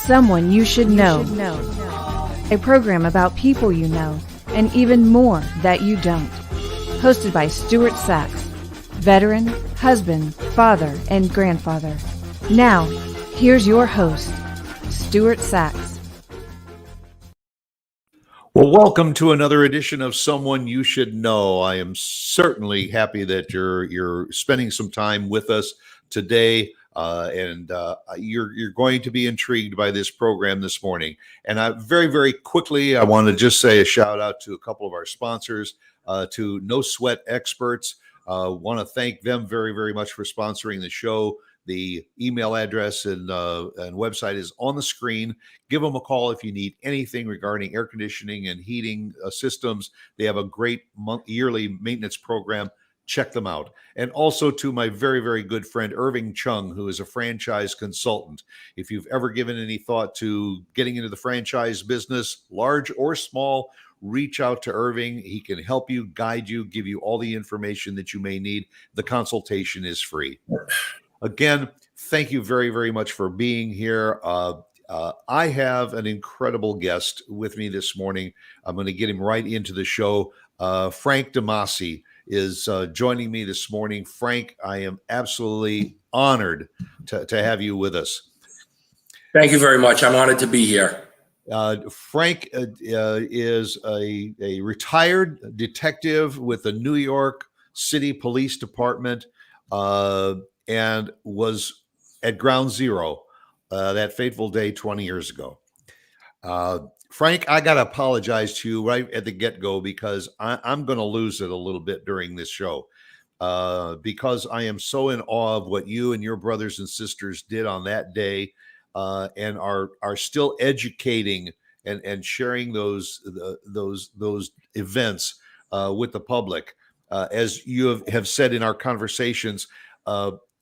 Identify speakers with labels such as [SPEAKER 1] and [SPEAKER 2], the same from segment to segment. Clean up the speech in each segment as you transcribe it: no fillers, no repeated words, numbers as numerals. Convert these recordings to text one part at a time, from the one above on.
[SPEAKER 1] Someone You Should Know. A program about people you know and even more that you don't. Hosted by Stuart Sachs, veteran, husband, father, and grandfather. Now, here's your host, Stuart Sachs.
[SPEAKER 2] Well, welcome to another edition of Someone You Should Know. I am certainly happy that you're spending some time with us today, and you're going to be intrigued by this program this morning. And very quickly, I want to just say a shout out to a couple of our sponsors, to No Sweat Experts. Want to thank them very much for sponsoring the show. The email address and website is on the screen. Give them a call if you need anything regarding air conditioning and heating systems. They have a great yearly maintenance program. Check them out. And also to my very good friend, Irving Chung, who is a franchise consultant. If you've ever given any thought to getting into the franchise business, large or small, reach out to Irving. He can help you, guide you, give you all the information that you may need. The consultation is free. Again, thank you very much for being here. I have an incredible guest with me this morning. I'm going to get him right into the show. Frank DeMasi is joining me this morning. Frank, I am absolutely honored to have you with us.
[SPEAKER 3] Thank you very much. I'm honored to be here.
[SPEAKER 2] Frank is a retired detective with the New York City Police Department, and was at Ground Zero that fateful day 20 years ago. Frank, I got to apologize to you right at the get-go because I'm going to lose it a little bit during this show because I am so in awe of what you and your brothers and sisters did on that day, and are still educating and sharing those events with the public. As you have said in our conversations,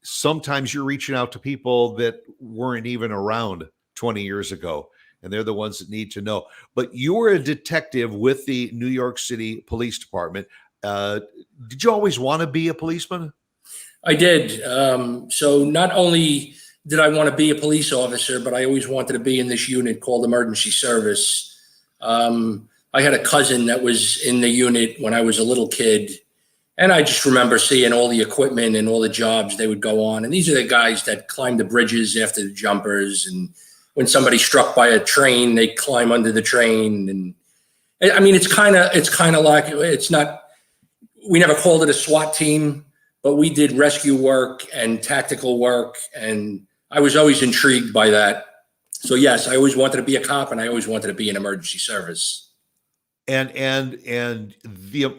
[SPEAKER 2] sometimes you're reaching out to people that weren't even around 20 years ago, and they're the ones that need to know. But you were a detective with the New York City Police Department. Did you always want to be a policeman?
[SPEAKER 3] I did. So not only did I want to be a police officer, but I always wanted to be in this unit called emergency service. I had a cousin that was in the unit when I was a little kid. And I just remember seeing all the equipment and all the jobs they would go on. And these are the guys that climb the bridges after the jumpers. And when somebody's struck by a train, they climb under the train. And I mean, it's kind of like, it's not, we never called it a SWAT team, but we did rescue work and tactical work. And I was always intrigued by that. So yes, I always wanted to be a cop, and I always wanted to be in emergency service.
[SPEAKER 2] And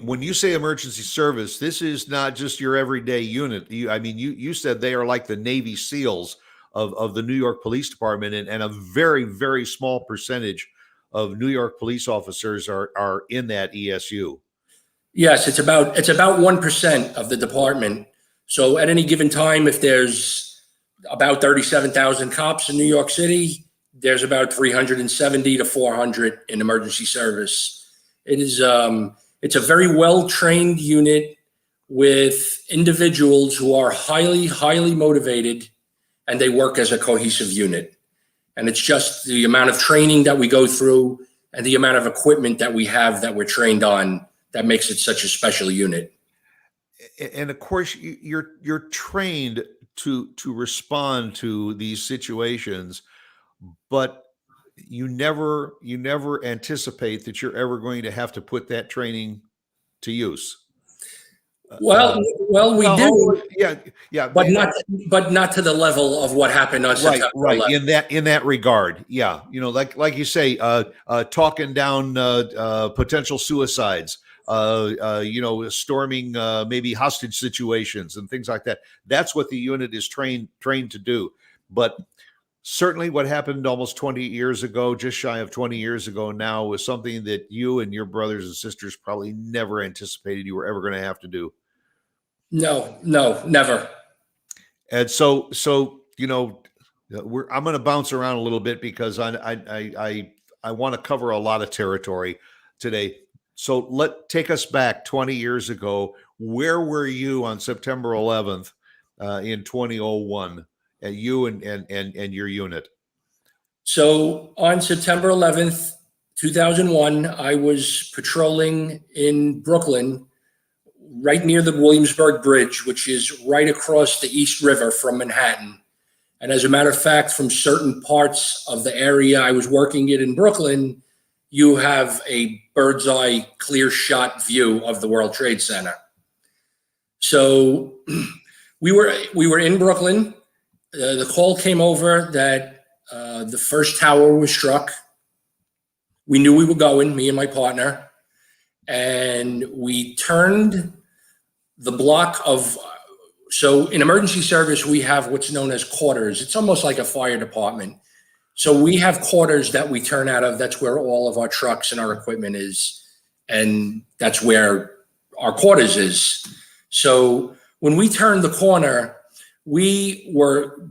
[SPEAKER 2] when you say emergency service, this is not just your everyday unit. You said they are like the Navy SEALs of the New York Police Department, and a very small percentage of New York police officers are in that ESU.
[SPEAKER 3] Yes, it's about 1% of the department. So at any given time, if there's about 37,000 cops in New York City, there's about 370 to 400 in emergency service. It is it's a very well-trained unit with individuals who are highly motivated, and they work as a cohesive unit. And it's just the amount of training that we go through and the amount of equipment that we have that we're trained on that makes it such a special unit.
[SPEAKER 2] And of course, you're trained to respond to these situations, but you never anticipate that you're ever going to have to put that training to use.
[SPEAKER 3] Well, we do.
[SPEAKER 2] Yeah,
[SPEAKER 3] but not to the level of what happened on September 11th.
[SPEAKER 2] In that regard. Yeah. Like you say, talking down potential suicides, storming maybe hostage situations and things like that. That's what the unit is trained to do. But certainly what happened almost 20 years ago, just shy of 20 years ago now, was something that you and your brothers and sisters probably never anticipated you were ever going to have to do.
[SPEAKER 3] No, never.
[SPEAKER 2] And so I'm going to bounce around a little bit because I want to cover a lot of territory today. So take us back 20 years ago. Where were you on September 11th in 2001? You and your unit?
[SPEAKER 3] So on September 11th, 2001, I was patrolling in Brooklyn, right near the Williamsburg Bridge, which is right across the East River from Manhattan. And as a matter of fact, from certain parts of the area I was working in Brooklyn, you have a bird's eye clear shot view of the World Trade Center. So we were in Brooklyn. The call came over that the first tower was struck. We knew we were going, me and my partner, and we turned the block of, so in emergency service, we have what's known as quarters. It's almost like a fire department. So we have quarters that we turn out of. That's where all of our trucks and our equipment is. And that's where our quarters is. So when we turned the corner, we were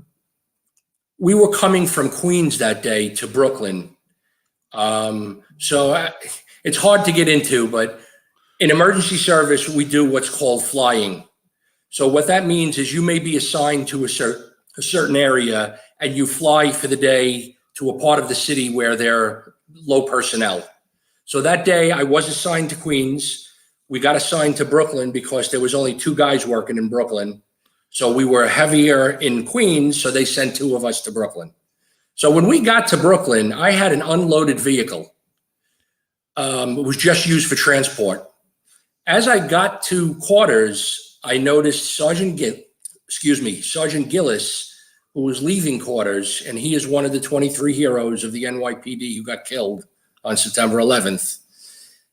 [SPEAKER 3] coming from Queens that day to Brooklyn. It's hard to get into, but in emergency service, we do what's called flying. So what that means is you may be assigned to a certain area and you fly for the day to a part of the city where there are low personnel. So that day I was assigned to Queens. We got assigned to Brooklyn because there was only 2 guys working in Brooklyn. So we were heavier in Queens, so they sent 2 of us to Brooklyn. So when we got to Brooklyn, I had an unloaded vehicle. It was just used for transport. As I got to quarters, I noticed Sergeant Gillis, who was leaving quarters, and he is one of the 23 heroes of the NYPD who got killed on September 11th.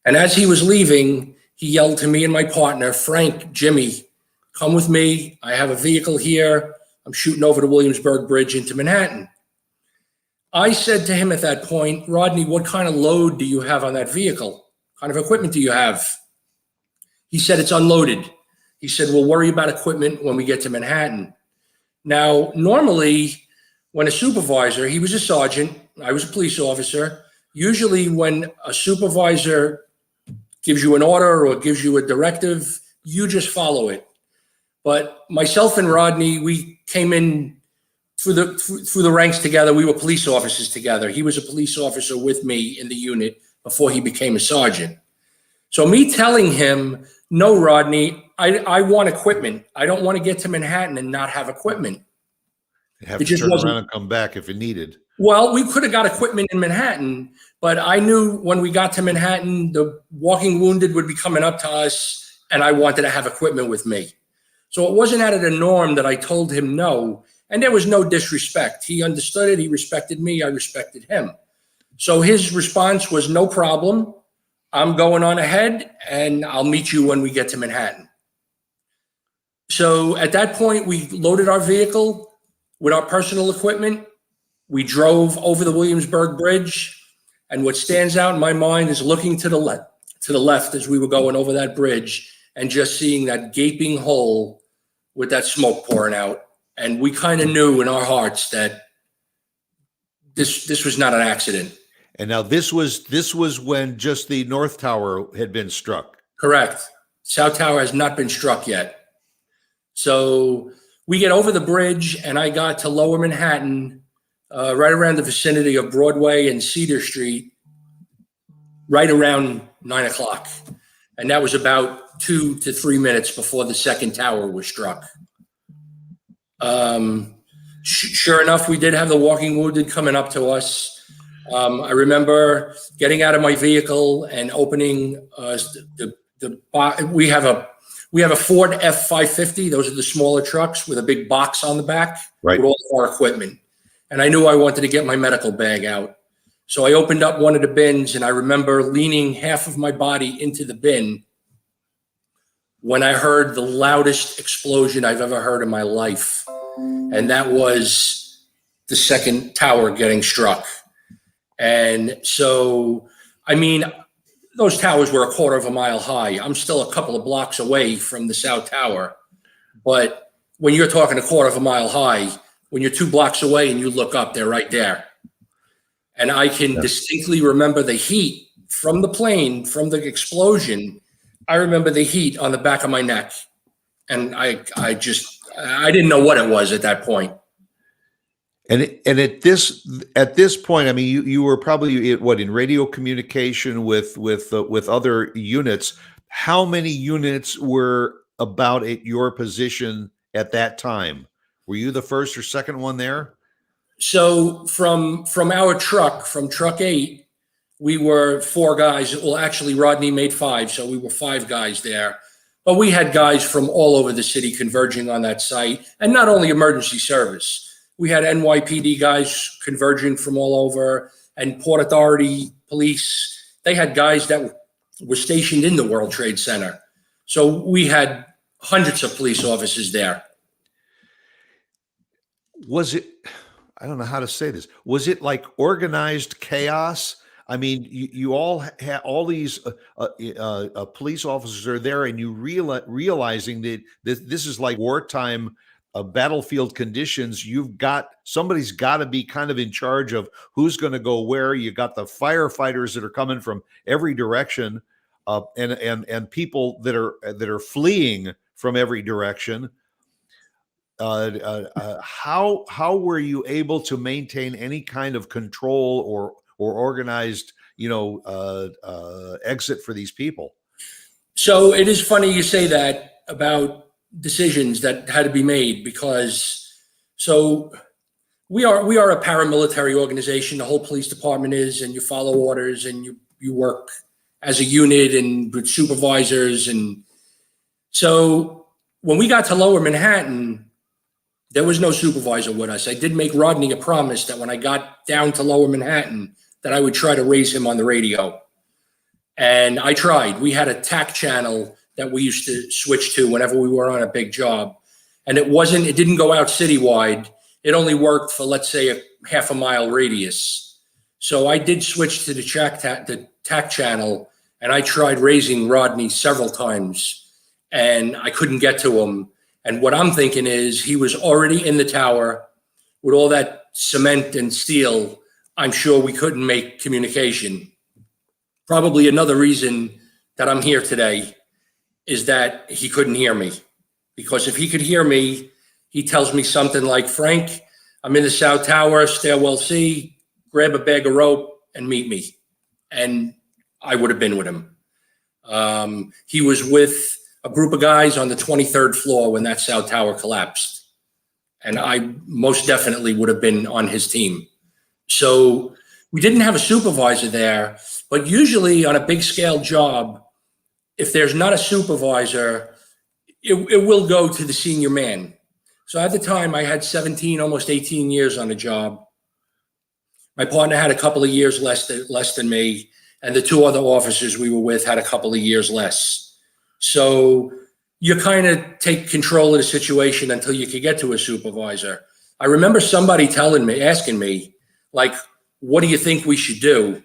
[SPEAKER 3] And as he was leaving, he yelled to me and my partner, Frank, Jimmy, come with me. I have a vehicle here. I'm shooting over the Williamsburg Bridge into Manhattan. I said to him at that point, Rodney, what kind of load do you have on that vehicle? What kind of equipment do you have? He said, it's unloaded. He said, we'll worry about equipment when we get to Manhattan. Now, normally, when a supervisor, he was a sergeant, I was a police officer. Usually when a supervisor gives you an order or gives you a directive, you just follow it. But myself and Rodney, we came in through the ranks together. We were police officers together. He was a police officer with me in the unit before he became a sergeant. So me telling him, no, Rodney, I want equipment. I don't want to get to Manhattan and not have equipment.
[SPEAKER 2] You have to turn around and come back if it needed.
[SPEAKER 3] Well, we could have got equipment in Manhattan, but I knew when we got to Manhattan, the walking wounded would be coming up to us, and I wanted to have equipment with me. So it wasn't out of the norm that I told him no, and there was no disrespect. He understood it. He respected me. I respected him. So his response was, no problem. I'm going on ahead, and I'll meet you when we get to Manhattan. So at that point, we loaded our vehicle with our personal equipment. We drove over the Williamsburg Bridge, and what stands out in my mind is looking to the left as we were going over that bridge and just seeing that gaping hole with that smoke pouring out. And we kind of knew in our hearts that this was not an accident.
[SPEAKER 2] And now this was when just the North Tower had been struck.
[SPEAKER 3] Correct. South Tower has not been struck yet. So we get over the bridge, and I got to Lower Manhattan, right around the vicinity of Broadway and Cedar Street, right around 9 o'clock. And that was about 2 to 3 minutes before the second tower was struck. Sure enough, we did have the walking wounded coming up to us. I remember getting out of my vehicle and opening we have a Ford F-550. Those are the smaller trucks with a big box on the back,
[SPEAKER 2] right,
[SPEAKER 3] with all of our equipment. And I knew I wanted to get my medical bag out. So I opened up one of the bins, and I remember leaning half of my body into the bin when I heard the loudest explosion I've ever heard in my life. And that was the second tower getting struck. And so, I mean, those towers were a quarter of a mile high. I'm still a couple of blocks away from the South Tower. But when you're talking a quarter of a mile high, when you're 2 blocks away and you look up, they're right there. And I can distinctly remember the heat from the plane, from the explosion. I remember the heat on the back of my neck. And I didn't know what it was at that point.
[SPEAKER 2] And at this point, I mean, you were probably in radio communication with other units. How many units were about at your position at that time? Were you the first or second one there?
[SPEAKER 3] So from our truck, from truck 8, we were 4 guys. Well, actually, Rodney made 5, so we were 5 guys there. But we had guys from all over the city converging on that site, and not only emergency service. We had NYPD guys converging from all over, and Port Authority police. They had guys that were stationed in the World Trade Center. So we had hundreds of police officers there.
[SPEAKER 2] Was it, I don't know how to say this. Was it like organized chaos? I mean, you all had all these police officers are there, and you realizing that this is like wartime battlefield conditions. Somebody's got to be kind of in charge of who's going to go where. You got the firefighters that are coming from every direction, and people that are fleeing from every direction. How were you able to maintain any kind of control or organized, exit for these people?
[SPEAKER 3] So it is funny you say that about decisions that had to be made, because we are a paramilitary organization. The whole police department is, and you follow orders, and you work as a unit and with supervisors. And so when we got to Lower Manhattan, there was no supervisor with us. I did make Rodney a promise that when I got down to Lower Manhattan, that I would try to raise him on the radio. And I tried. We had a TAC channel that we used to switch to whenever we were on a big job. And it didn't go out citywide. It only worked for, let's say, a half a mile radius. So I did switch to the TAC channel, and I tried raising Rodney several times, and I couldn't get to him. And what I'm thinking is he was already in the tower with all that cement and steel. I'm sure we couldn't make communication. Probably another reason that I'm here today is that he couldn't hear me. Because if he could hear me, he tells me something like, "Frank, I'm in the South Tower, stairwell C, grab a bag of rope and meet me." And I would have been with him. He was with a group of guys on the 23rd floor when that South Tower collapsed. And I most definitely would have been on his team. So we didn't have a supervisor there, but usually on a big scale job, if there's not a supervisor, it will go to the senior man. So at the time I had 17, almost 18 years on the job. My partner had a couple of years less than me, and the 2 other officers we were with had a couple of years less. So you kind of take control of the situation until you could get to a supervisor. I remember somebody asking me, like, "What do you think we should do?"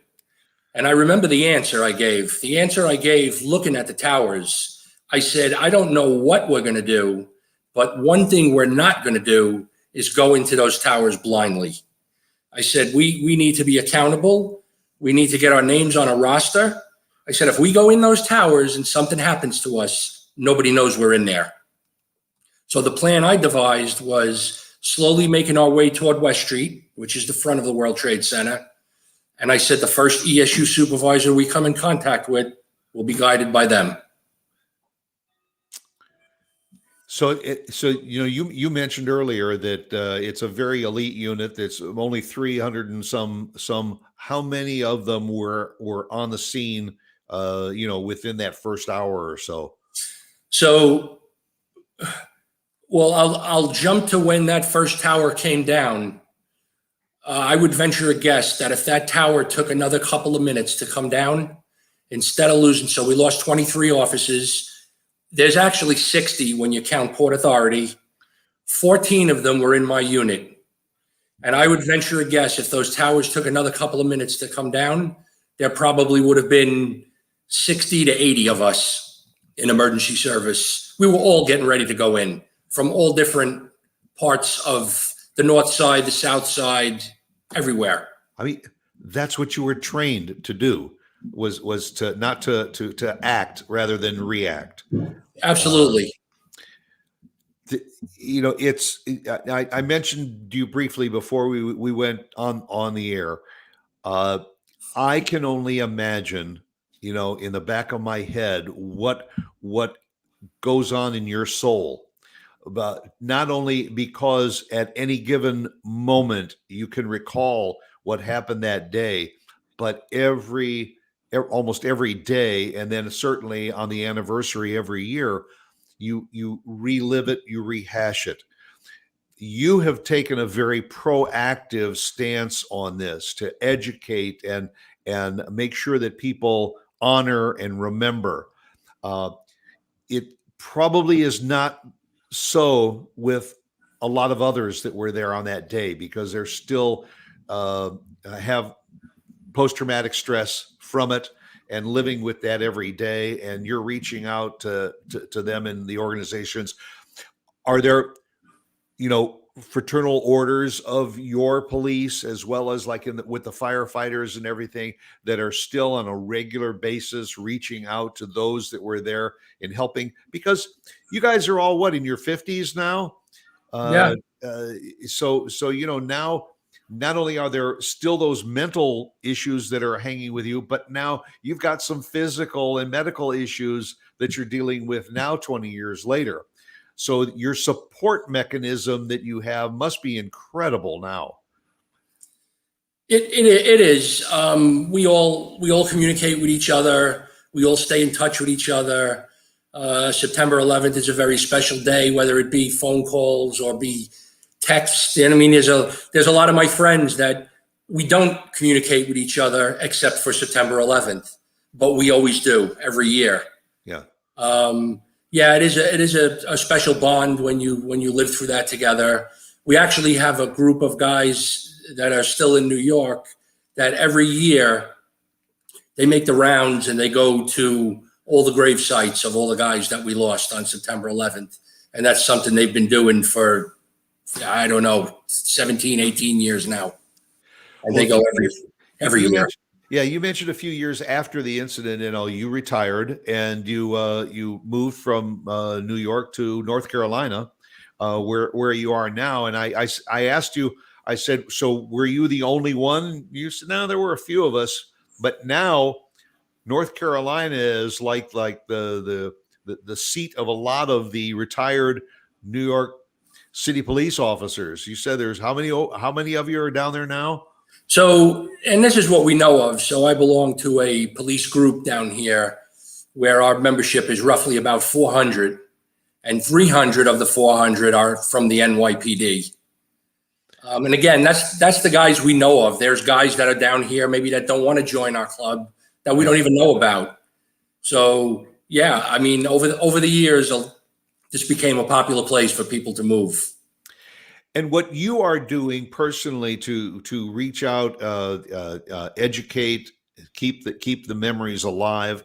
[SPEAKER 3] And I remember the answer I gave. The answer I gave looking at the towers, I said, "I don't know what we're going to do, but one thing we're not going to do is go into those towers blindly." I said, we need to be accountable. We need to get our names on a roster. I said, if we go in those towers and something happens to us, nobody knows we're in there. So the plan I devised was slowly making our way toward West Street, which is the front of the World Trade Center. And I said, the first ESU supervisor we come in contact with will be guided by them.
[SPEAKER 2] So you mentioned earlier that it's a very elite unit. That's only 300 and some. How many of them were on the scene? Within that first hour or so. So, well, I'll jump to when that first tower came down. I would venture a guess that if that tower took another couple of minutes to come down, instead of losing, so we lost 23 officers. There's actually 60 when you count Port Authority. 14 of them were in my unit. And I would venture a guess if those towers took another couple of minutes to come down, there probably would have been 60 to 80 of us in emergency service. We were all getting ready to go in from all different parts of the north side, the south side, everywhere. I mean, that's what you were trained to do, was to not to act rather than react.
[SPEAKER 3] Absolutely.
[SPEAKER 2] it's, I mentioned to you briefly before we went on the air. I can only imagine, in the back of my head, what goes on in your soul, but not only because at any given moment you can recall what happened that day, but almost every day, and then certainly on the anniversary every year, you relive it, you rehash it. You have taken a very proactive stance on this to educate and make sure that people honor and remember. It probably is not so with a lot of others that were there on that day, because they're still have post-traumatic stress from it and living with that every day. And you're reaching out to them in the organizations. Are there, fraternal orders of your police, as well as like with the firefighters and everything, that are still on a regular basis reaching out to those that were there and helping? Because you guys are all in your 50s now.
[SPEAKER 3] Yeah.
[SPEAKER 2] So now, not only are there still those mental issues that are hanging with you, but now you've got some physical and medical issues that you're dealing with now 20 years later. So your support mechanism that you have must be incredible now.
[SPEAKER 3] It is. We all communicate with each other. We all stay in touch with each other. September 11th is a very special day, whether it be phone calls or be text. And I mean, there's a lot of my friends that we don't communicate with each other except for September 11th, but we always do every year.
[SPEAKER 2] Yeah.
[SPEAKER 3] Yeah, it is a special bond when you live through that together. We actually have a group of guys that are still in New York that every year they make the rounds and they go to all the grave sites of all the guys that we lost on September 11th. And that's something they've been doing for, I don't know, 17, 18 years now. And they go every year.
[SPEAKER 2] Yeah, you mentioned a few years after the incident, you retired and you moved from New York to North Carolina, where you are now. And I asked you, I said, so were you the only one? You said, no, there were a few of us, but now North Carolina is like the seat of a lot of the retired New York City police officers. You said there's how many of you are down there now?
[SPEAKER 3] So, and this is what we know of. So I belong to a police group down here where our membership is roughly about 400, and 300 of the 400 are from the NYPD. And again, that's the guys we know of. There's guys that are down here maybe that don't want to join our club that we don't even know about. So yeah, I mean, over the years, this became a popular place for people to move.
[SPEAKER 2] And what you are doing personally to reach out, educate, keep the memories alive.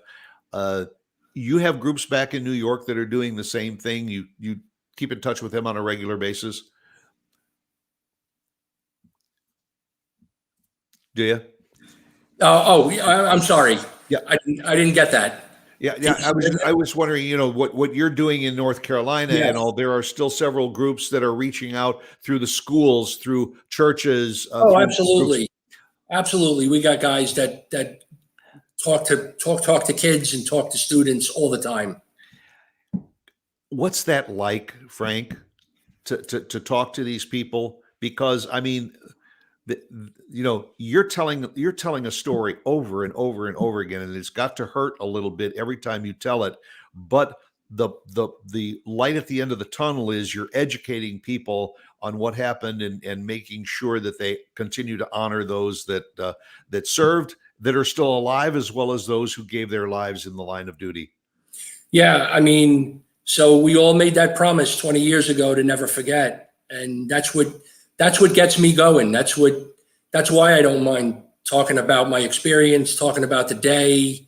[SPEAKER 2] You have groups back in New York that are doing the same thing. You keep in touch with them on a regular basis. Do you?
[SPEAKER 3] I'm sorry.
[SPEAKER 2] Yeah,
[SPEAKER 3] I didn't get that.
[SPEAKER 2] Yeah. I was wondering, what you're doing in North Carolina and all. There are still several groups that are reaching out through the schools, through churches.
[SPEAKER 3] Absolutely, absolutely. We got guys that talk to kids and talk to students all the time.
[SPEAKER 2] What's that like, Frank, to talk to these people? Because I mean, you're telling a story over and over and over again, and it's got to hurt a little bit every time you tell it. But the light at the end of the tunnel is you're educating people on what happened and making sure that they continue to honor those that served, that are still alive, as well as those who gave their lives in the line of duty.
[SPEAKER 3] Yeah, I mean, so we all made that promise 20 years ago to never forget, and that's what gets me going. That's why I don't mind talking about my experience, talking about the day.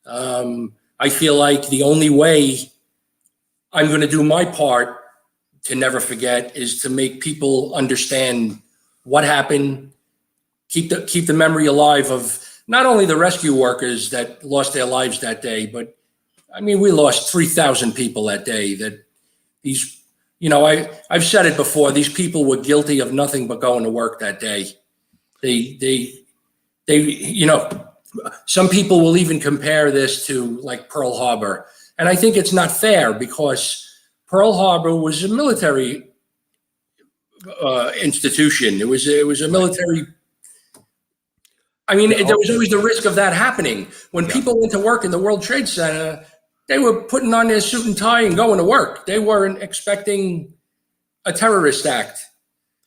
[SPEAKER 3] I feel like the only way I'm going to do my part to never forget is to make people understand what happened, keep the memory alive of not only the rescue workers that lost their lives that day, but I mean, we lost 3,000 people that day. That these I've said it before. These people were guilty of nothing but going to work that day. They, some people will even compare this to like Pearl Harbor. And I think it's not fair because Pearl Harbor was a military institution. It was a military. I mean, there was always the risk of that happening. When people went to work in the World Trade Center, they were putting on their suit and tie and going to work. They weren't expecting a terrorist act.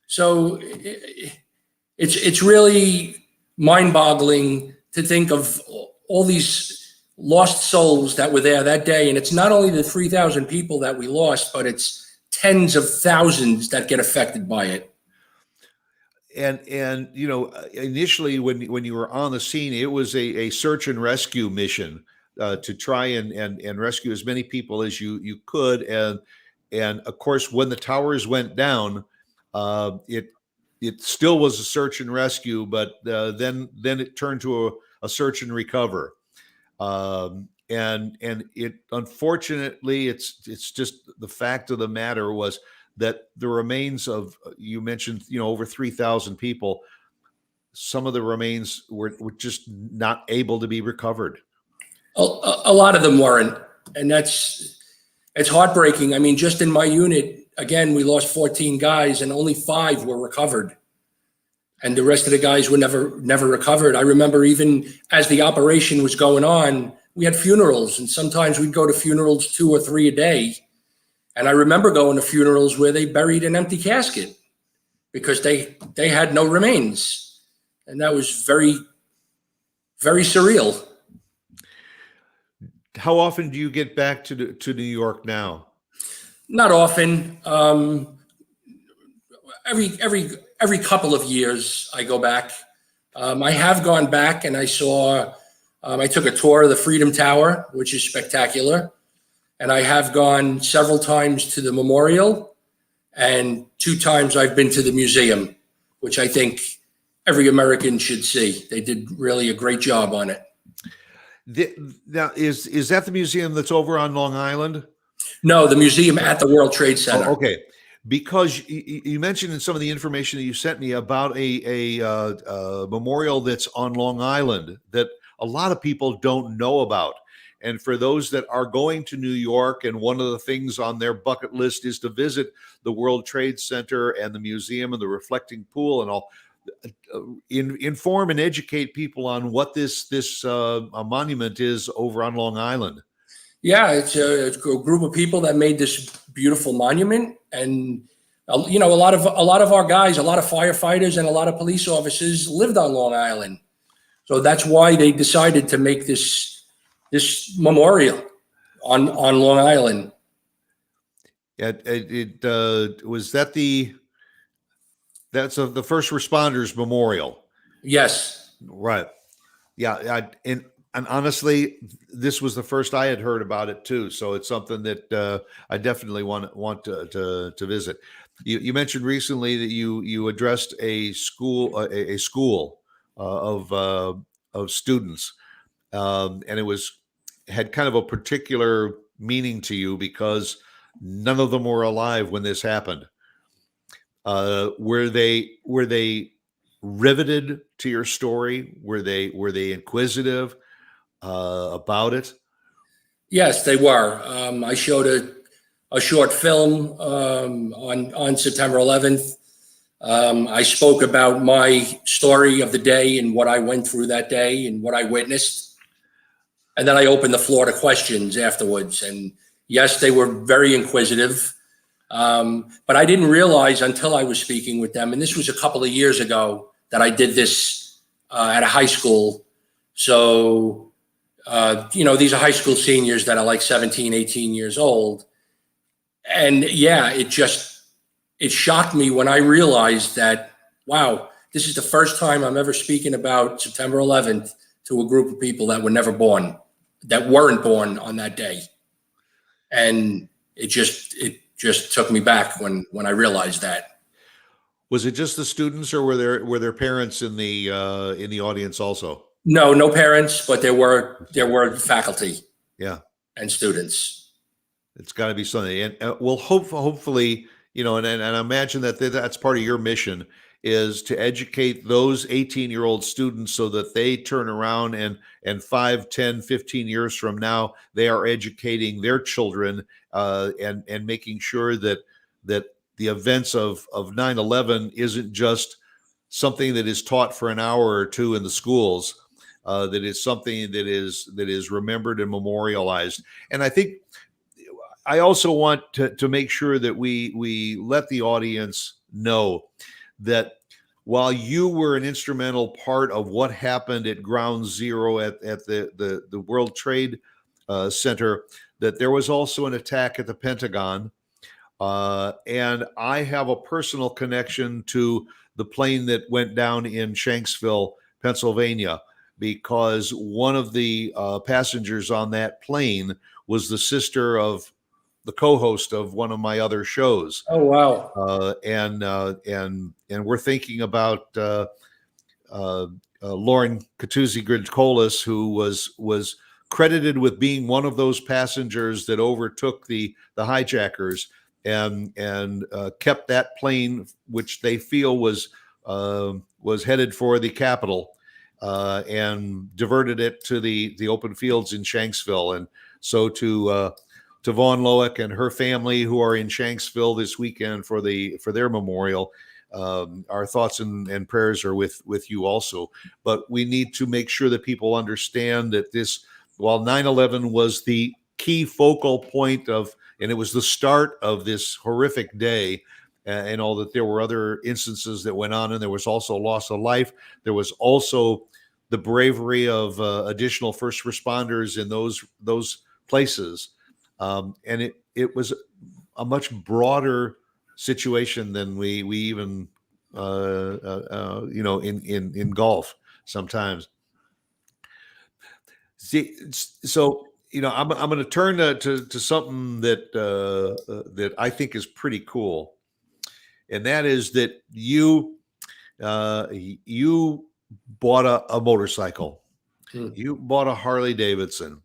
[SPEAKER 3] So it's really mind-boggling to think of all these lost souls that were there that day. And it's not only the 3,000 people that we lost, but it's tens of thousands that get affected by it.
[SPEAKER 2] And initially when you were on the scene, it was a search and rescue mission to try and rescue as many people as you could. And of course, when the towers went down, it still was a search and rescue, but then it turned to a search and recover. And it, unfortunately, it's just the fact of the matter was that the remains of, you mentioned, over 3,000 people, some of the remains were just not able to be recovered.
[SPEAKER 3] A lot of them weren't. And it's heartbreaking. I mean, just in my unit, again, we lost 14 guys and only 5 were recovered. And the rest of the guys were never recovered. I remember even as the operation was going on, we had funerals, and sometimes we'd go to funerals 2 or 3 a day. And I remember going to funerals where they buried an empty casket because they had no remains. And that was very, very surreal.
[SPEAKER 2] How often do you get back to New York now?
[SPEAKER 3] Not often. Every couple of years I go back. I have gone back and I took a tour of the Freedom Tower, which is spectacular. And I have gone several times to the memorial, and 2 times I've been to the museum, which I think every American should see. They did really a great job on it.
[SPEAKER 2] Now, is that the museum that's over on Long Island?
[SPEAKER 3] No, the museum at the World Trade Center.
[SPEAKER 2] Oh, okay. Because you mentioned in some of the information that you sent me about a memorial that's on Long Island that a lot of people don't know about. And for those that are going to New York, and one of the things on their bucket list is to visit the World Trade Center and the museum and the reflecting pool and all, inform and educate people on what this monument is over on Long Island.
[SPEAKER 3] Yeah, it's a group of people that made this beautiful monument, and a lot of our guys, a lot of firefighters, and a lot of police officers lived on Long Island, so that's why they decided to make this memorial on Long Island.
[SPEAKER 2] Was that that's the first responders memorial?
[SPEAKER 3] Yes.
[SPEAKER 2] Right. Yeah. And honestly, this was the first I had heard about it too. So it's something that I definitely want to visit. You mentioned recently that you addressed a school of students, and it had kind of a particular meaning to you because none of them were alive when this happened. Were they riveted to your story? Were they inquisitive about it?
[SPEAKER 3] Yes, they were. I showed a short film on September 11th. I spoke about my story of the day and what I went through that day and what I witnessed. And then I opened the floor to questions afterwards. And yes, they were very inquisitive. But I didn't realize until I was speaking with them, and this was a couple of years ago, that I did this at a high school. So, these are high school seniors that are like 17, 18 years old. And yeah, it shocked me when I realized that, wow, this is the first time I'm ever speaking about September 11th to a group of people that weren't born on that day. And it just took me back when I realized that.
[SPEAKER 2] Was it just the students, or were there parents in the audience also?
[SPEAKER 3] No parents, but there were faculty.
[SPEAKER 2] Yeah.
[SPEAKER 3] And students.
[SPEAKER 2] It's got to be something, and we'll hopefully, and I imagine that that's part of your mission is to educate those 18-year-old students so that they turn around and 5, 10, 15 years from now, they are educating their children and making sure that the events of 9/11 isn't just something that is taught for an hour or two in the schools, that is something that is remembered and memorialized. And I think I also want to make sure that we let the audience know that while you were an instrumental part of what happened at Ground Zero at the World Trade Center, that there was also an attack at the Pentagon. And I have a personal connection to the plane that went down in Shanksville, Pennsylvania, because one of the passengers on that plane was the sister of the co-host of one of my other shows.
[SPEAKER 3] Oh, wow.
[SPEAKER 2] And we're thinking about Lauren Catuzzi-Gridkolis, who was credited with being one of those passengers that overtook the hijackers and kept that plane, which they feel was headed for the Capitol, and diverted it to the open fields in Shanksville. And so to Vaughn Loic and her family who are in Shanksville this weekend for their memorial, our thoughts and prayers are with you also. But we need to make sure that people understand that while 9/11 was the key focal point and it was the start of this horrific day, and all that there were other instances that went on, and there was also loss of life. There was also the bravery of additional first responders in those places. And it was a much broader situation than we even in golf sometimes. See, so I'm going to turn to something that I think is pretty cool, and that is that you bought a motorcycle. You bought a Harley-Davidson.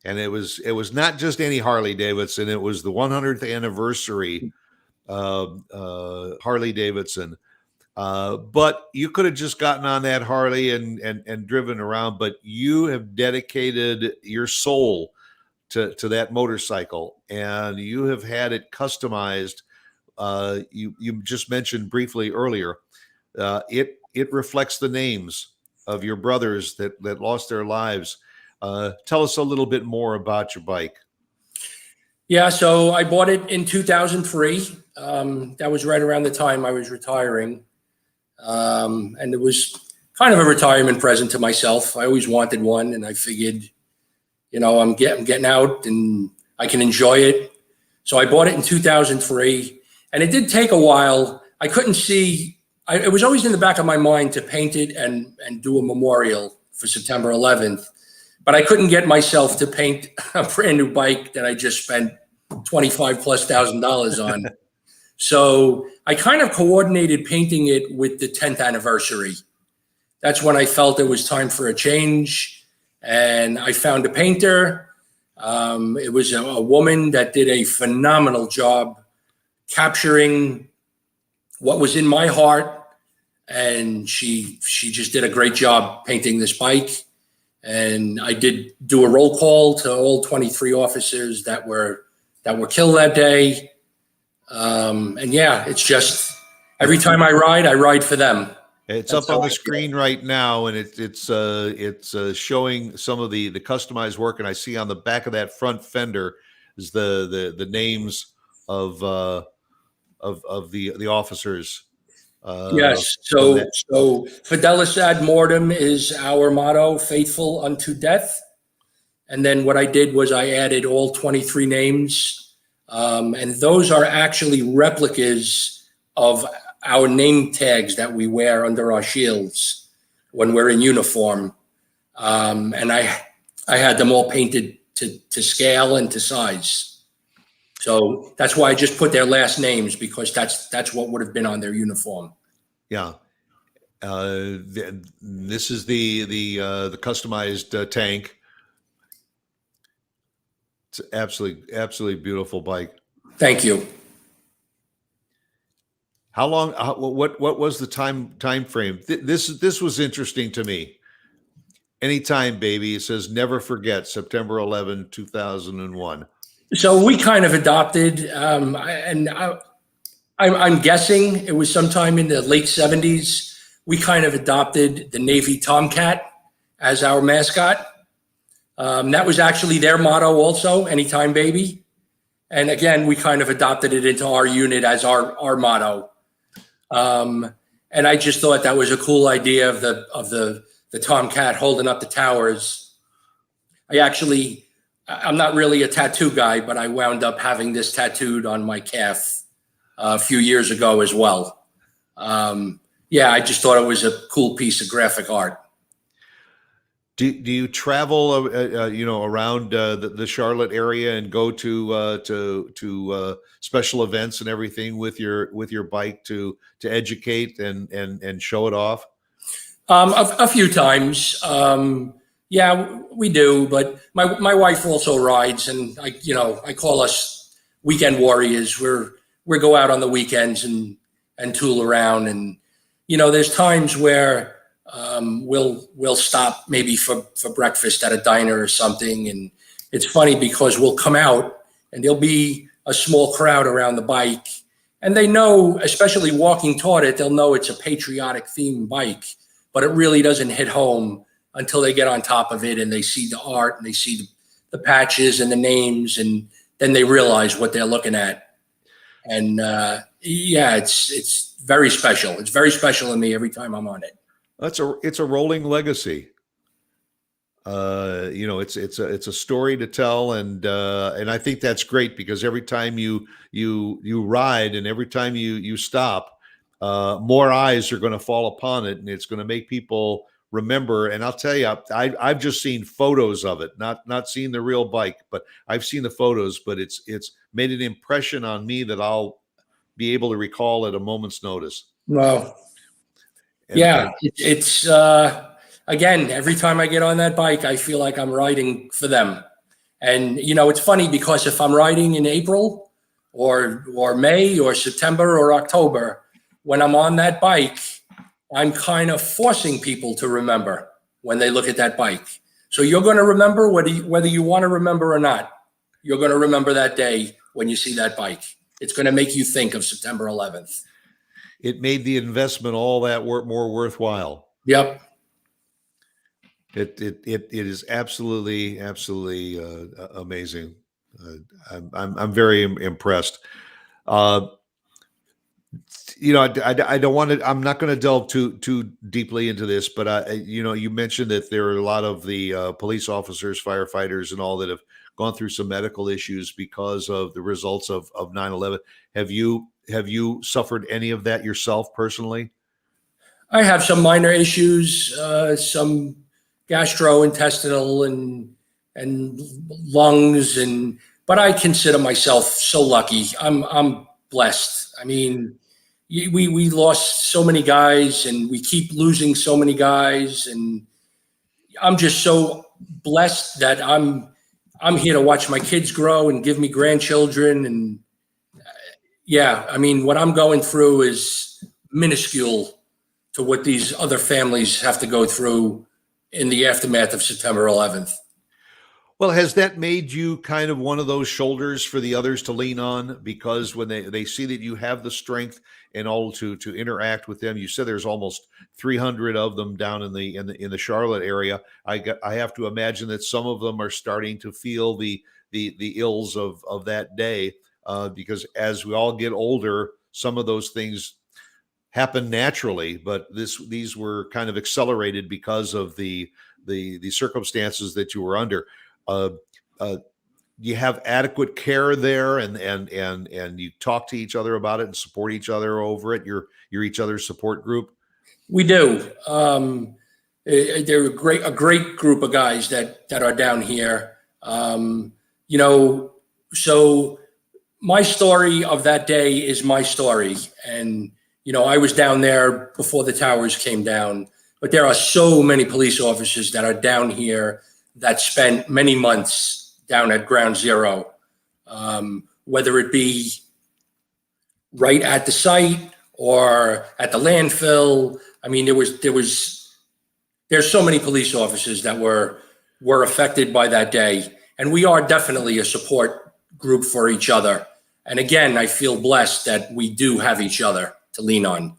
[SPEAKER 2] And it was not just any Harley-Davidson. It was the 100th anniversary Harley-Davidson. But you could have just gotten on that Harley and driven around. But you have dedicated your soul to that motorcycle, and you have had it customized. You just mentioned briefly earlier. It reflects the names of your brothers that lost their lives. Tell us a little bit more about your bike.
[SPEAKER 3] Yeah, so I bought it in 2003. That was right around the time I was retiring. And it was kind of a retirement present to myself. I always wanted one, and I figured, I'm getting out and I can enjoy it. So I bought it in 2003, and it did take a while. I couldn't see, it was always in the back of my mind to paint it and do a memorial for September 11th. But I couldn't get myself to paint a brand new bike that I just spent $25,000+ on. So I kind of coordinated painting it with the 10th anniversary. That's when I felt it was time for a change. And I found a painter. It was a woman that did a phenomenal job capturing what was in my heart. And she just did a great job painting this bike. And I did do a roll call to all 23 officers that were killed that day. And yeah, it's just every time I ride for them.
[SPEAKER 2] It's up on the screen right now, and it's showing some of the customized work. And I see on the back of that front fender is the names of the officers.
[SPEAKER 3] Yes. So Fidelis ad mortem is our motto, faithful unto death. And then what I did was I added all 23 names. And those are actually replicas of our name tags that we wear under our shields when we're in uniform. And I had them all painted to scale and to size. So that's why I just put their last names, because that's what would have been on their uniform.
[SPEAKER 2] Yeah. This is the customized tank. It's absolutely beautiful bike.
[SPEAKER 3] Thank you.
[SPEAKER 2] How long? What was the time frame? This was interesting to me. Anytime, baby. It says never forget September 11, 2001.
[SPEAKER 3] So we kind of adopted, I'm guessing it was sometime in the late 70s. We kind of adopted the Navy Tomcat as our mascot. That was actually their motto also, anytime, baby. And again, we kind of adopted it into our unit as our motto. And I just thought that was a cool idea of the Tomcat holding up the towers. I'm not really a tattoo guy, but I wound up having this tattooed on my calf a few years ago as well. I just thought it was a cool piece of graphic art.
[SPEAKER 2] Do you travel, around the Charlotte area and go to special events and everything with your bike to educate and show it off?
[SPEAKER 3] A few times. Yeah, we do. But my wife also rides, and I call us weekend warriors. We go out on the weekends and tool around, and there's times where we'll stop maybe for breakfast at a diner or something. And it's funny because we'll come out and there'll be a small crowd around the bike, and they know, especially walking toward it, they'll know it's a patriotic themed bike, but it really doesn't hit home until they get on top of it and they see the art and they see the patches and the names, and then they realize what they're looking at. And it's very special. It's very special to me every time I'm on it.
[SPEAKER 2] It's a rolling legacy. It's a story to tell, and I think that's great because every time you ride and every time you stop, more eyes are going to fall upon it, and it's going to make people remember. And I'll tell you, I've just seen photos of it, not seen the real bike, but I've seen the photos. But it's made an impression on me that I'll be able to recall at a moment's notice.
[SPEAKER 3] Wow. It's again, every time I get on that bike, I feel like I'm riding for them. And it's funny because if I'm riding in April or May or September or October, when I'm on that bike, I'm kind of forcing people to remember when they look at that bike. So you're going to remember whether you want to remember or not. You're going to remember that day when you see that bike. It's going to make you think of September 11th.
[SPEAKER 2] It made the investment all that more worthwhile.
[SPEAKER 3] Yep.
[SPEAKER 2] It is absolutely amazing. I'm very impressed. I don't want to. I'm not going to delve too deeply into this, but you mentioned that there are a lot of the police officers, firefighters, and all that have gone through some medical issues because of the results of 9/11. Have you suffered any of that yourself personally?
[SPEAKER 3] I have some minor issues, some gastrointestinal and lungs, but I consider myself so lucky. I'm blessed. I mean, we lost so many guys, and we keep losing so many guys, and I'm just so blessed that I'm here to watch my kids grow and give me grandchildren. And what I'm going through is minuscule to what these other families have to go through in the aftermath of September 11th.
[SPEAKER 2] Well, has that made you kind of one of those shoulders for the others to lean on? Because when they see that you have the strength and all to interact with them, you said there's almost 300 of them down in the Charlotte area. I have to imagine that some of them are starting to feel the ills of that day, because as we all get older, some of those things happen naturally, but these were kind of accelerated because of the circumstances that you were under. You have adequate care there, and you talk to each other about it and support each other over it. You're each other's support group. We
[SPEAKER 3] do. They're a great group of guys that are down here. So my story of that day is my story, and I was down there before the towers came down, but there are so many police officers that are down here that spent many months down at Ground Zero, whether it be right at the site or at the landfill. I mean, there's so many police officers that were affected by that day, and we are definitely a support group for each other. And again, I feel blessed that we do have each other to lean on.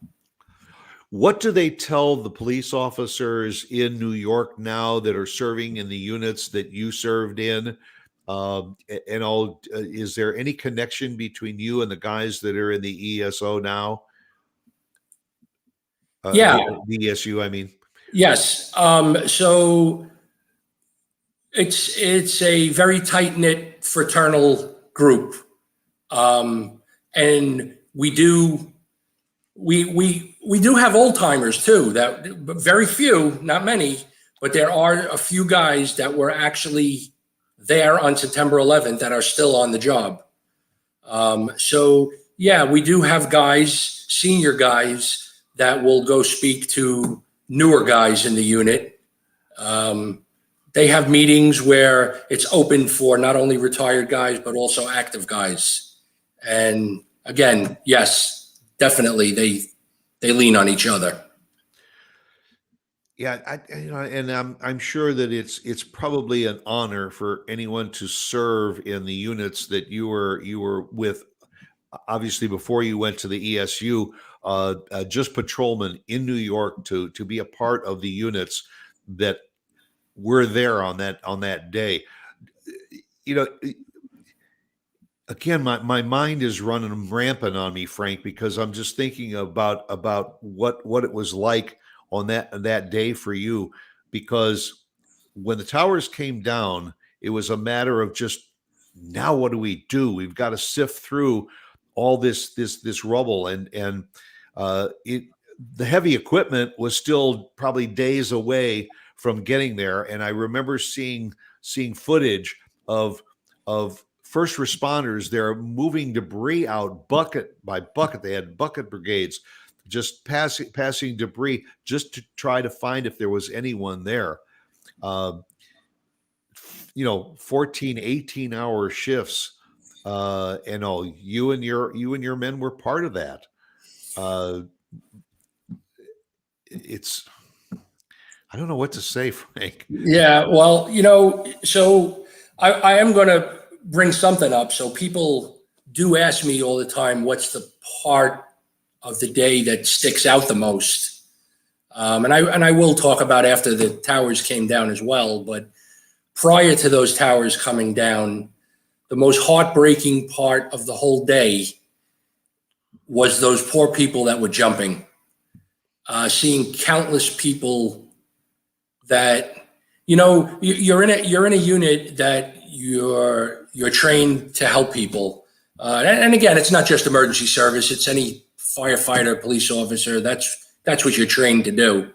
[SPEAKER 2] What do they tell the police officers in New York now that are serving in the units that you served in? Is there any connection between you and the guys that are in the ESO now?
[SPEAKER 3] Yeah.
[SPEAKER 2] The ESU, I mean.
[SPEAKER 3] Yes. So it's a very tight-knit fraternal group. And we do have old timers too, but very few, not many, but there are a few guys that were actually there on September 11th that are still on the job. So yeah, we do have guys, senior guys, that will go speak to newer guys in the unit. They have meetings where it's open for not only retired guys, but also active guys. And again, yes, definitely they lean on each other.
[SPEAKER 2] Yeah, I'm sure that it's probably an honor for anyone to serve in the units that you were with. Obviously, before you went to the ESU, just patrolmen in New York to be a part of the units that were there on that day. You know, again, my mind is running rampant on me, Frank, because I'm just thinking about what it was like on that day for you. Because when the towers came down, it was a matter of just, now what do we do? We've got to sift through all this rubble, and the heavy equipment was still probably days away from getting there. And I remember seeing footage of first responders there moving debris out bucket by bucket. They had bucket brigades just passing debris just to try to find if there was anyone there. 14, 18-hour shifts. And you and your men were part of that. I don't know what to say, Frank.
[SPEAKER 3] Yeah, well, so I am going to bring something up. So people do ask me all the time, what's the part of the day that sticks out the most? And I will talk about after the towers came down as well. But prior to those towers coming down, the most heartbreaking part of the whole day was those poor people that were jumping, seeing countless people that, you're in a unit that you're trained to help people. And again, it's not just emergency service. It's any firefighter, police officer. That's what you're trained to do.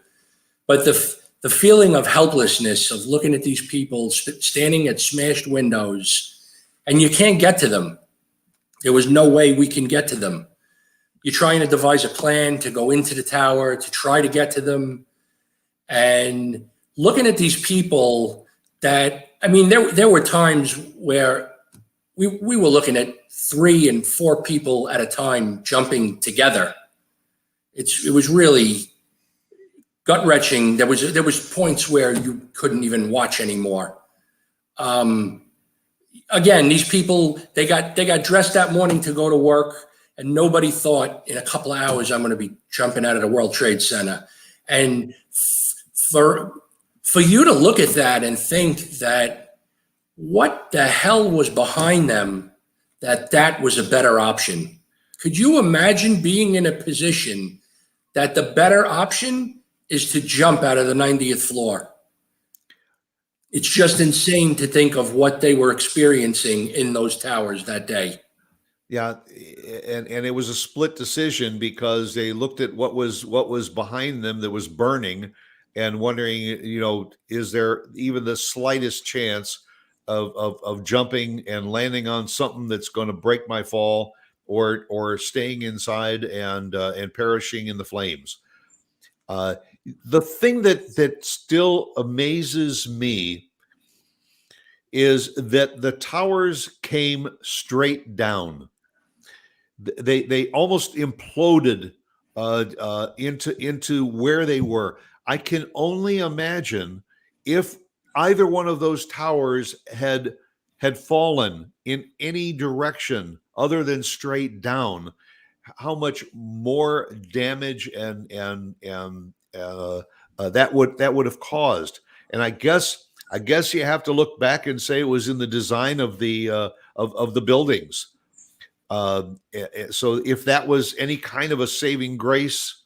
[SPEAKER 3] But the feeling of helplessness of looking at these people standing at smashed windows, and you can't get to them. There was no way we can get to them. You're trying to devise a plan to go into the tower, to try to get to them. And looking at these people there were times where we were looking at 3 and 4 people at a time jumping together. It was really gut-wrenching. There was points where you couldn't even watch anymore. Again, these people, they got dressed that morning to go to work, and nobody thought in a couple of hours I'm going to be jumping out of the World Trade Center. And for you to look at that and think that what the hell was behind them, that was a better option. Could you imagine being in a position that the better option is to jump out of the 90th floor? It's just insane to think of what they were experiencing in those towers that day.
[SPEAKER 2] Yeah, and it was a split decision because they looked at what was behind them that was burning, and wondering, is there even the slightest chance of jumping and landing on something that's going to break my fall, or staying inside and perishing in the flames. The thing that still amazes me is that the towers came straight down. They almost imploded into where they were. I can only imagine if either one of those towers had fallen in any direction other than straight down, how much more damage and that would have caused. And I guess you have to look back and say it was in the design of the buildings. So if that was any kind of a saving grace,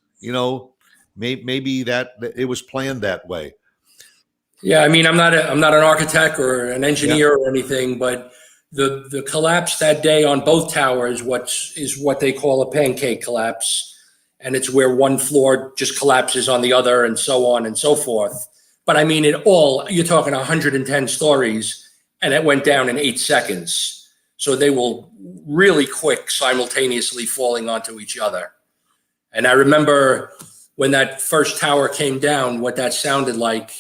[SPEAKER 2] maybe that it was planned that way.
[SPEAKER 3] Yeah, I mean, I'm not an architect or an engineer or anything, but the collapse that day on both towers, is what they call a pancake collapse, and it's where one floor just collapses on the other, and so on and so forth. But I mean, you're talking 110 stories, and it went down in 8 seconds. So they were really quick, simultaneously falling onto each other. And I remember when that first tower came down, what that sounded like.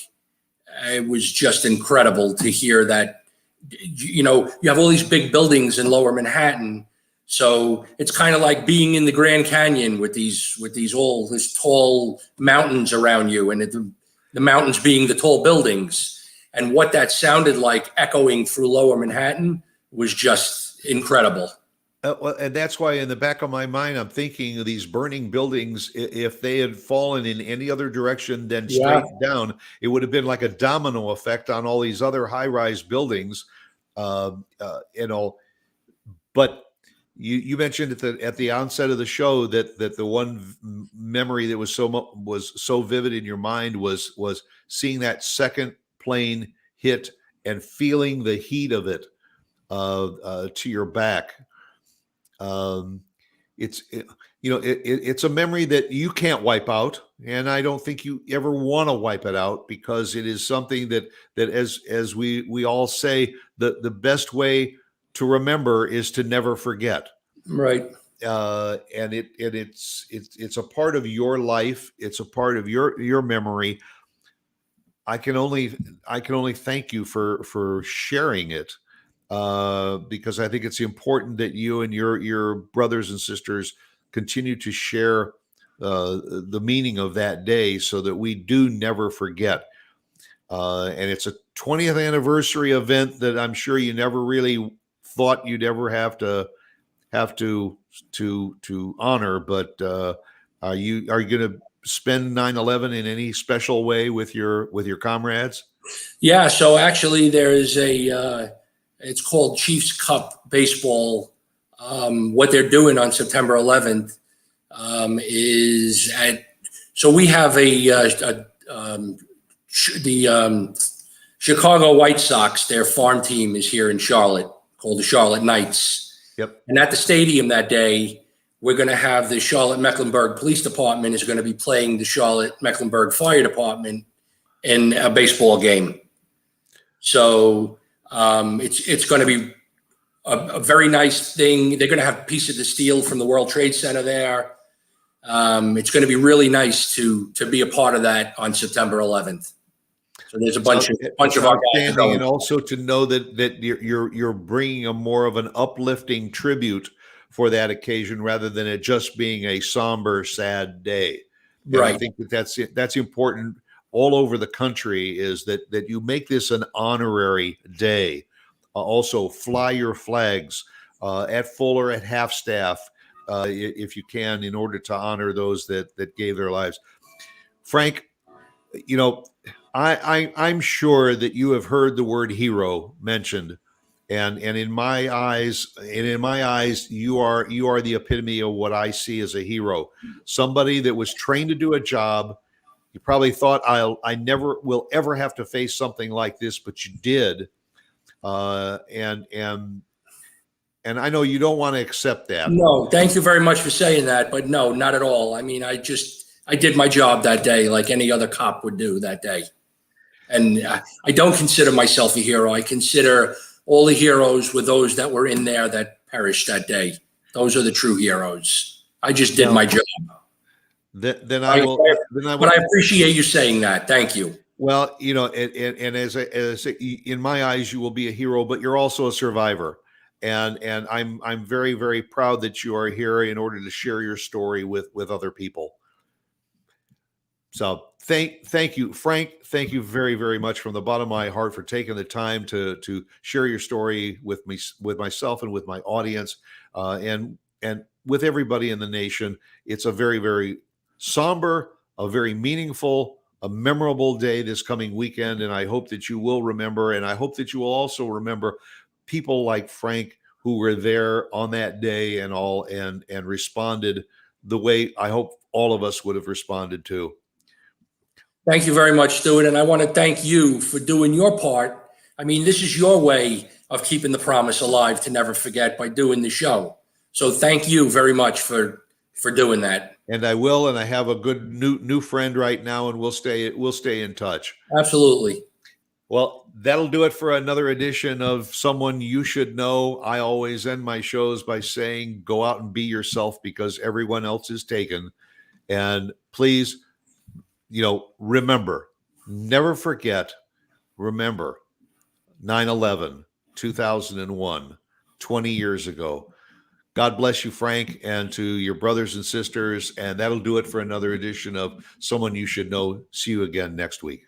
[SPEAKER 3] It was just incredible to hear that. You have all these big buildings in Lower Manhattan, so it's kind of like being in the Grand Canyon with these tall mountains around you, and the mountains being the tall buildings. And what that sounded like echoing through Lower Manhattan was just incredible.
[SPEAKER 2] And that's why in the back of my mind, I'm thinking of these burning buildings. If they had fallen in any other direction than straight down, it would have been like a domino effect on all these other high-rise buildings. But you mentioned at the onset of the show that the one memory that was so vivid in your mind was seeing that second plane hit and feeling the heat of it to your back. It's a memory that you can't wipe out, and I don't think you ever want to wipe it out, because it is something that as we all say, the best way to remember is to never forget.
[SPEAKER 3] Right.
[SPEAKER 2] And it's a part of your life. It's a part of your memory. I can only thank you for sharing it. Because I think it's important that you and your brothers and sisters continue to share the meaning of that day, so that we do never forget. And it's a 20th anniversary event that I'm sure you never really thought you'd ever have to honor. But are you going to spend 9/11 in any special way with your comrades?
[SPEAKER 3] Yeah. So actually, there is it's called Chiefs Cup Baseball. What they're doing on September 11th so we have the Chicago White Sox, their farm team is here in Charlotte, called the Charlotte Knights.
[SPEAKER 2] Yep.
[SPEAKER 3] And at the stadium that day, we're going to have the Charlotte Mecklenburg Police Department is going to be playing the Charlotte Mecklenburg Fire Department in a baseball game. So it's going to be a very nice thing. They're going to have a piece of the steel from the World Trade Center there. It's going to be really nice to be a part of that on September 11th. So there's a bunch of our guys going.
[SPEAKER 2] And also to know that you're bringing a more of an uplifting tribute for that occasion, rather than it just being a somber, sad day. And
[SPEAKER 3] Right.
[SPEAKER 2] I think that's important all over the country, is that you make this an honorary day. Also, fly your flags at full or at half staff, if you can, in order to honor those that gave their lives. Frank, I'm sure that you have heard the word hero mentioned, and in my eyes, you are the epitome of what I see as a hero. Somebody that was trained to do a job. You probably thought, I never will ever have to face something like this, but you did. And I know you don't want to accept that.
[SPEAKER 3] No, thank you very much for saying that, but no, not at all. I mean, I did my job that day like any other cop would do that day. And I don't consider myself a hero. I consider all the heroes were those that were in there that perished that day. Those are the true heroes. I just did my job.
[SPEAKER 2] Then I will.
[SPEAKER 3] But I appreciate you saying that. Thank you.
[SPEAKER 2] Well, and as in my eyes, you will be a hero, but you're also a survivor. And I'm very, very proud that you are here in order to share your story with other people. So thank you, Frank. Thank you very, very much from the bottom of my heart for taking the time to share your story with me, with myself, and with my audience, and with everybody in the nation. It's a very, very somber, a very meaningful, a memorable day this coming weekend, and I hope that you will remember, and I hope that you will also remember people like Frank who were there on that day and responded the way I hope all of us would have responded to.
[SPEAKER 3] Thank you very much, Stuart. And I want to thank you for doing your part. I mean, this is your way of keeping the promise alive to never forget by doing the show. So thank you very much for doing that.
[SPEAKER 2] And I will, and I have a good new friend right now, and we'll stay in touch.
[SPEAKER 3] Absolutely.
[SPEAKER 2] Well, that'll do it for another edition of Someone You Should Know. I always end my shows by saying, go out and be yourself because everyone else is taken. And please, remember, never forget, remember 9/11, 2001, 20 years ago. God bless you, Frank, and to your brothers and sisters. And that'll do it for another edition of Someone You Should Know. See you again next week.